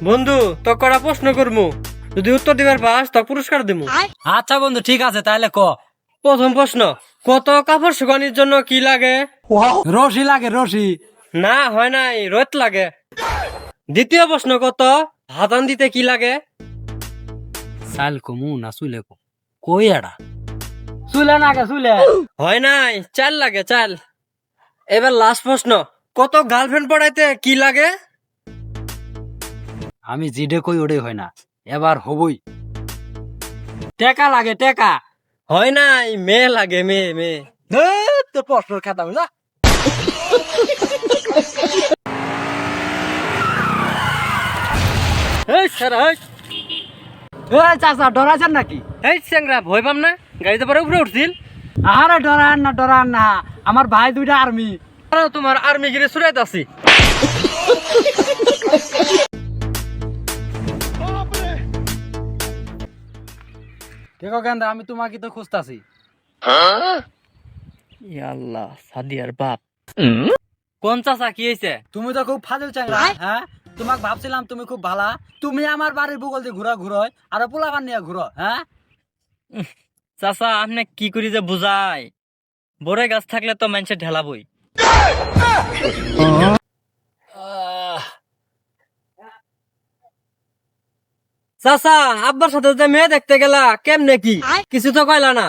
বন্ধু তো করা প্রশ্ন করমু, যদি উত্তর দিবার পাস তো পুরস্কার দিমু। আচ্ছা বন্ধু ঠিক আছে, তাহলে ক। প্রথম প্রশ্ন, কত কাপড় শুকানির জন্য কি লাগে? রশি লাগে, রশি। না হয় নাই, রোদ লাগে। দ্বিতীয় প্রশ্ন, কত হাতান দিতে কি লাগে? চাল কমু না চুলে কম? কই এডা চুলে না গে চুলে। হয় নাই, চাল লাগে, চাল। এবার লাস্ট প্রশ্ন, কত গার্লফ্রেন্ড পড়াইতে কি লাগে? আমি জিডে কই ওডে হয় না, এবার হবই। টেকা লাগে, টেকা। হয় নাই, মেয়ে লাগে, মেয়ে মেয়ে। তোর প্রশ্নের খাতা বুঝা। এই সারা, চাচা ডরাছেন নাকি? এই চ্যাংরা, ভয় পাম না? গাড়িতে পরে উপরে উঠছিল। আরে ডরান না, ডরান না, আমার ভাই দুইটা আর্মি। তোমার আর্মি গিরে সুরাইতে আছি। দেখো গেন্দা, আমি তোমাকে তো খুঁজতাছি। আল্লাহ, সাদিয়ার বাপ। কোন চাচা, কি হয়েছে? তুমি তো খুব ফাজিল চাংরা। হ্যাঁ, তোমাকে ভাবছিলাম তুমি খুব ভালা। তুমি আমার বাড়ির ভূগোল দিয়ে ঘুরা ঘুরো আর পোলাপান নিয়ে ঘুরো। হ্যাঁ চাচা, আপনি কি করি যে বুঝাই? বড়ে গাছ থাকলে তো মানুষের ঢেলাবই। চাচা, আব্বার সাথে যে মেয়ে দেখতে গেলা, কেমনে কি? কিছু তো কইলা না।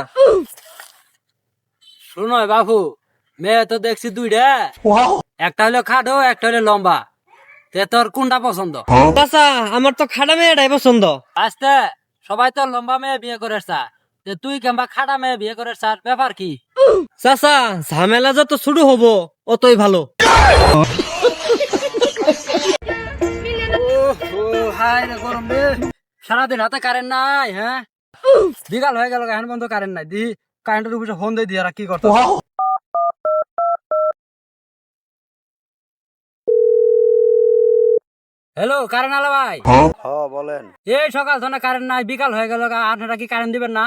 শুনো বাবু, মেয়ে তো দেখছি দুইটা। একটা হলো খাটো, একটা হলো লম্বা। তে তোর কোনটা পছন্দ? চাচা, আমার তো খাড়া মেয়েটাই পছন্দ। আস্তে, সবাই তো লম্বা মেয়ে বিয়ে করে চায়, তুই কেমবা খাটা মেয়ে বিয়ে করে চার ব্যাপার কি? চাচা, ঝামেলা যত শুরু হবো অতই ভালো। হাই রে গরম রে, সারাদিন হাতে কারেন্ট নাই। হ্যাঁ, বিকাল হয়ে গেল, এখন বন্ধ কারেন্ট নাই। দি কারেন্টের উপরে ফোন দিয়ে দিয়ে কি করতো? হ্যালো, কারেন্ট আলা ভাই। বলেন। এই সকাল ধরে কারেন্ট নাই, বিকাল হয়ে গেল, আপনারা কি কারেন্ট দিবেন না?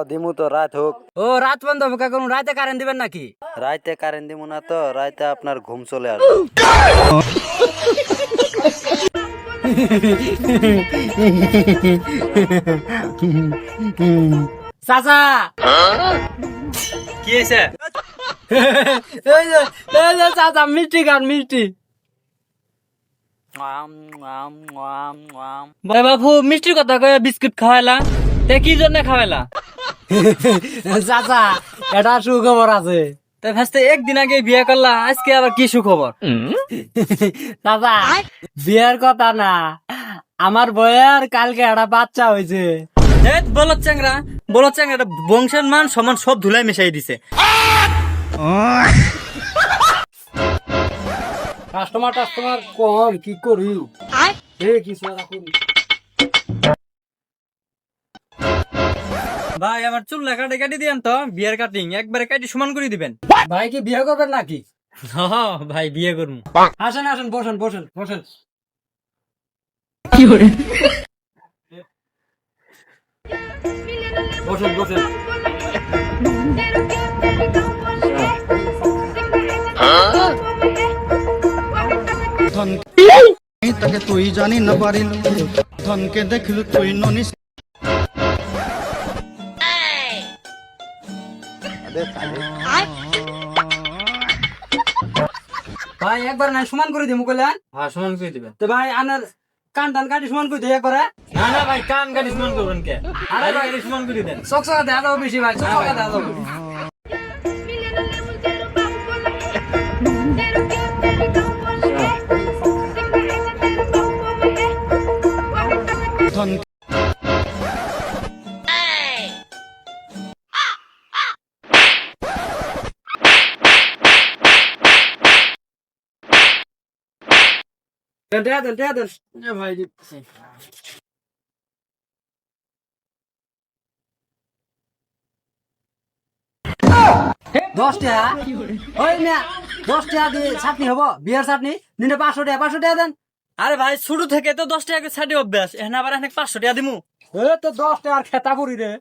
দিমু তো, রাত হোক। ও রাত বন্ধ হবে, কোন রাতে কারেন্ট দিবেন নাকি? রাইতে কারেন্ট দিমু না তো, রাইতে আপনার ঘুম চলে আসবে। চাচা, কি হয়েছে? এই যে চাচা, মিষ্টি খান, মিষ্টি। ভাই বাবু, মিষ্টির কথা কয়ে বিস্কুট খাওয়াইলা, তে কি জন্য খাওয়াইলা? চাচা, এটা সুখবর আছে। তাই ফার্স্টে একদিন আগে বিয়ে করলা, আজকে আবার কি সুখবর? চাচা, বিয়ের কথা না, আমার বইয়ের কালকে একটা বাচ্চা হয়েছে। বলত চ্যাংরা, বলত চ্যাংরা, বংশের মান সমান সব ধুলাই মিশাই দিছে। কাস্টমার টাস্টমার কম, কি করি? কিছু ভাই, আমার চুল কাটে কাটি দিয়েন তো, বিয়ের কাটিং একবারে কাটি সমান করে দিবেন। ভাই কি বিয়ে করবেন নাকি? ভাই, বিয়ে করবো। আসেন আসেন, বসেন বসেন বসেন। বসেন বসেন। তাকে তুই জানি না পারিল, ধনকে দেখিলু তুই ননি। ভাই একবার না সমান করে দিমু কইলেন? হ্যাঁ, সমান করে দিবেন। তো ভাই আনার কান টান কাটি সমান করে দিই একবারে। না না ভাই, কান কাটি সমান করবেন কে? আরে ভাই, সমান করে দেন। চকচকা দেয়া দাও বেশি ভাই, চকচকা দেয়া দাও। ধন দেয়া দেন, দেয়া দেন। ভাই, 10 টাকা? ওই মিয়া, 10 টাকা দিয়ে চাটনি হবো? বিয়ের চাটনি নিলে 500 টাকা, 500 টাকা দেন। আরে ভাই, শুরু থেকে তো 10 টাকা ছাড়ি অভ্যাস, এখন আবার এখানে 500 টাকা দিমু। তো 10 টাকার খেতা পড়ি রে।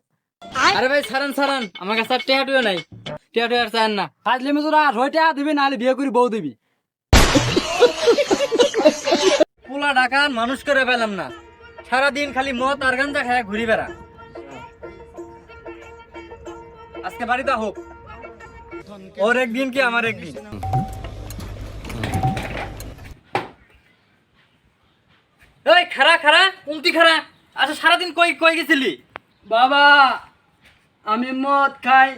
আরে ভাই, ছাড়ান ছাড়ান, আমার কাছে আর টেহা টুয়া নাই, টেহা টুয়া আর চান না। ফাজলি মজুরা 6 টাকা দিবি, নাহলে বিয়ে করে বউ দিবি। পোলাটা এলাকার মানুষ করে পেলাম না, সারাদিন খালি মদ আর গাঞ্জা খায় ঘুরি বেড়া। আজকে বাড়িতে হোক, ওর একদিন কি আমার একদিন। এই খারা খারা কুমতি খারা, আচ্ছা সারাদিন কই কই গেছিলি? বাবা আমি মদ খাই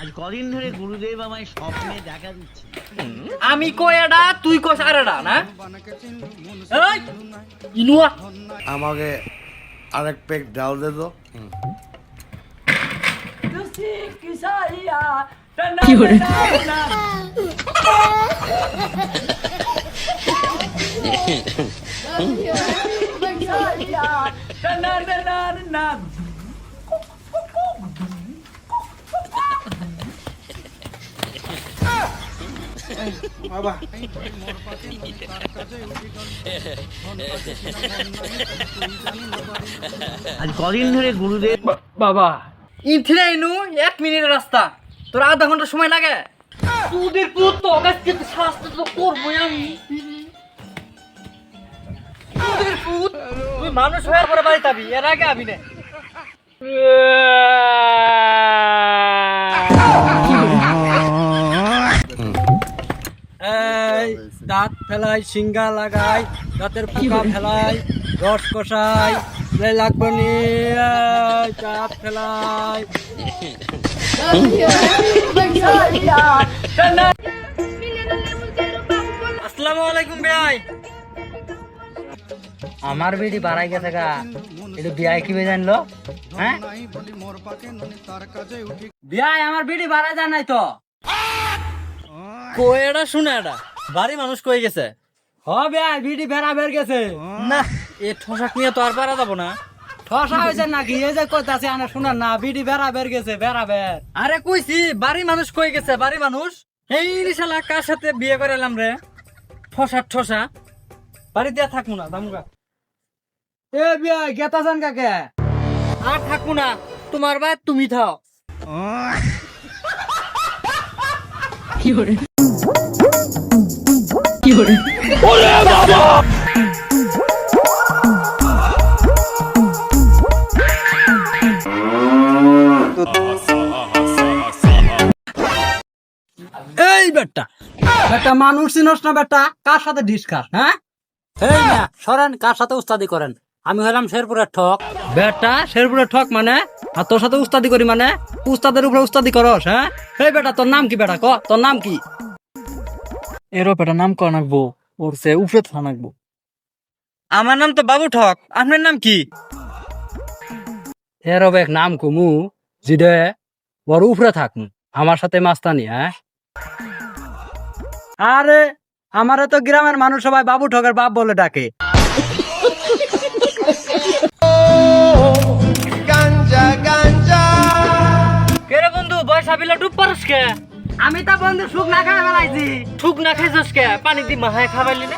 আজ কদিন ধরে গুরুদেব আমায় স্বপ্নে দেখা দিচ্ছে। আমি কই এডা, তুই কস আর এডা না? এই ইনুয়া আমাকে আরেক পেক ডাল দে তো। আজ কদিন ধরে গুরুদেব বাবা ইনথিরে ইনু 1 মিনিটের রাস্তা, তোর আধা ঘন্টা সময় লাগে। তোদের পুত তো আজকে তো শাস্তি তো করবই আমি। তোদের পুত তুই মানুষ হওয়ার পরে বাড়িতে আবি, এর আগে আবি না। এই দাঁত ফেলাই, সিঙ্গা লাগাই, দাঁতের পোকা ফেলাই, রস কষাই, লাগবে নি, এই দাঁত ফেলাই। আসসালামু আলাইকুম ভাই। আমার বেটি বাড়াই গেছে গা, এটা বিয়ায় কি জানলো? হ্যাঁ বিয়াই আমার বিড়ি বাড়া যায় নাই তো। কই এডা শুনে এডা বাড়ি মানুষ কই গেছে? হবে বিড়ি বেড়া বের গেছে। না এ ঠোসাক নিয়ে তো আর পারা যাবো না। ঠসা হয়েছে নাকি? এই যে কইতাছে আনে শুনার না, বিড়ি বেড়া বের গেছে, বেড়া বের। আরে কইছি বাড়ি মানুষ কই গেছে, বাড়ি মানুষ। এই শালা কার সাথে বিয়ে করে এলাম রে, ঠসা ঠসা। বাড়িতে আর থাকবো না, দামুগা এ বিয়াই গেতাছেন কাকে? আর থাকবো না, তোমার বাদ তুমি থাও। এই বেটা বেটা মানুষ চিনস না বেটা, কার সাথে ডিসকাস? হ্যাঁ এই না সরেন, কার সাথে উস্তাদি করেন? আমি হলাম শেরপুরের ঠক। বেটা শেরপুরের ঠক মানে? আর তোর সাথে উস্তাদি করি মানে? উস্তাদের উপরে উস্তাদি করস? হ্যাঁ এই বেটা তোর নাম কি বেটা? ক তোর নাম কি? এরও বেটা নাম কর নাকবো, ওর সে উপরে থা নাকবো। আমার নাম তো বাবু ঠক, আপনার নাম কি? এরব এক নাম কুমু জিদে বড় উপরে থাকমু, আমার সাথে মাস্তানি। হ্যাঁ আরে আমারে তো গ্রামের মানুষ সবাই বাবু ঠকের বাপ বলে ডাকে। কেরে বন্ধু বয়সা বিলা ডুব পারস কে? আমি তো বন্ধু সুখ না খাই বেলাইছি। ঠুক না খাইছস কে? পানি দি মাহায় খাবাইলি না?